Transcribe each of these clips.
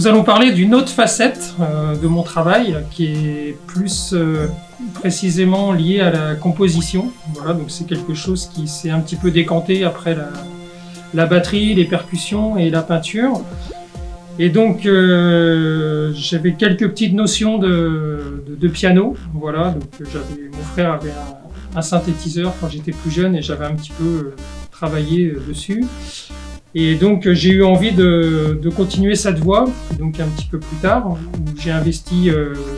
allons parler d'une autre facette de mon travail qui est plus précisément liée à la composition. Voilà, donc c'est quelque chose qui s'est un petit peu décanté après la batterie, les percussions et la peinture. Et donc j'avais quelques petites notions de piano. Voilà, donc mon frère avait un synthétiseur quand j'étais plus jeune et j'avais un petit peu travaillé dessus. Et donc j'ai eu envie de continuer cette voie, donc un petit peu plus tard, où j'ai investi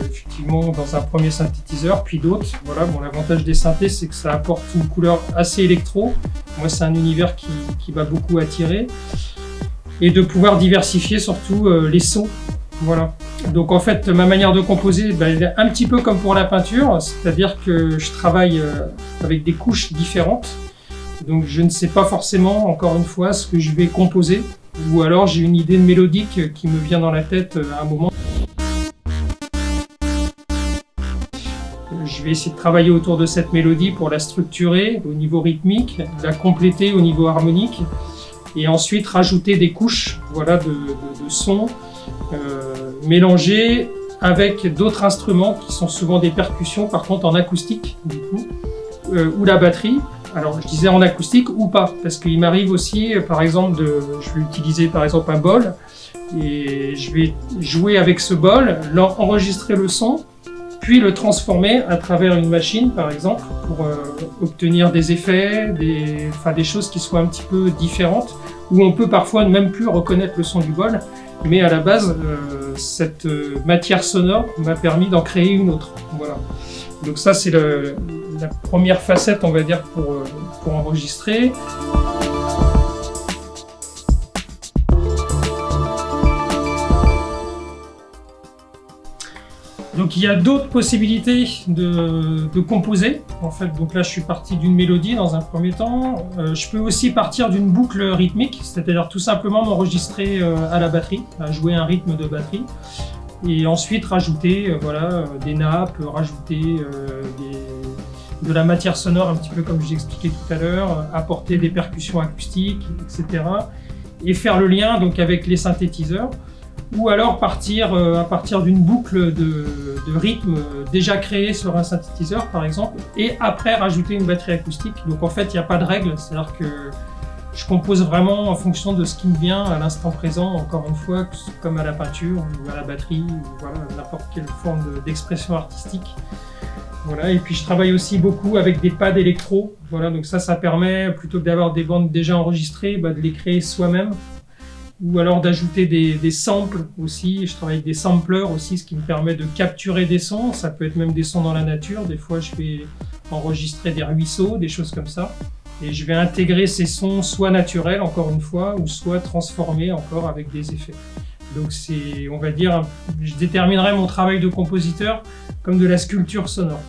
effectivement dans un premier synthétiseur, puis d'autres. Voilà, bon, l'avantage des synthés, c'est que ça apporte une couleur assez électro. Moi, c'est un univers qui m'a beaucoup attiré. Et de pouvoir diversifier surtout les sons. Voilà. Donc en fait, ma manière de composer, elle est un petit peu comme pour la peinture, c'est-à-dire que je travaille avec des couches différentes. Donc je ne sais pas forcément, encore une fois, ce que je vais composer, ou alors j'ai une idée de mélodique qui me vient dans la tête à un moment. Je vais essayer de travailler autour de cette mélodie pour la structurer au niveau rythmique, la compléter au niveau harmonique, et ensuite rajouter des couches, voilà, de sons mélangés avec d'autres instruments qui sont souvent des percussions, par contre en acoustique, du coup, ou la batterie. Alors je disais en acoustique ou pas, parce qu'il m'arrive aussi, par exemple, je vais utiliser par exemple un bol, et je vais jouer avec ce bol, enregistrer le son, puis le transformer à travers une machine, par exemple, pour obtenir des effets, des choses qui soient un petit peu différentes, où on peut parfois ne même plus reconnaître le son du bol, mais à la base, cette matière sonore m'a permis d'en créer une autre. Voilà. Donc ça, c'est la première facette, on va dire, pour enregistrer. Donc il y a d'autres possibilités de composer. En fait, donc là je suis parti d'une mélodie dans un premier temps. Je peux aussi partir d'une boucle rythmique, c'est-à-dire tout simplement m'enregistrer à la batterie, à jouer un rythme de batterie. Et ensuite rajouter voilà, des nappes, rajouter de la matière sonore, un petit peu comme je vous expliquais tout à l'heure, apporter des percussions acoustiques, etc. Et faire le lien donc, avec les synthétiseurs. Ou alors partir à partir d'une boucle de rythme déjà créée sur un synthétiseur par exemple, et après rajouter une batterie acoustique. Donc en fait il n'y a pas de règle, c'est-à-dire que je compose vraiment en fonction de ce qui me vient à l'instant présent, encore une fois, comme à la peinture ou à la batterie, ou voilà, n'importe quelle forme d'expression artistique. Voilà, et puis je travaille aussi beaucoup avec des pads électro. Voilà, donc ça permet, plutôt que d'avoir des bandes déjà enregistrées, de les créer soi-même. Ou alors d'ajouter des samples aussi. Je travaille avec des samplers aussi, ce qui me permet de capturer des sons. Ça peut être même des sons dans la nature. Des fois, je vais enregistrer des ruisseaux, des choses comme ça. Et je vais intégrer ces sons soit naturels, encore une fois, ou soit transformés encore avec des effets. Donc c'est, on va dire, je déterminerai mon travail de compositeur comme de la sculpture sonore.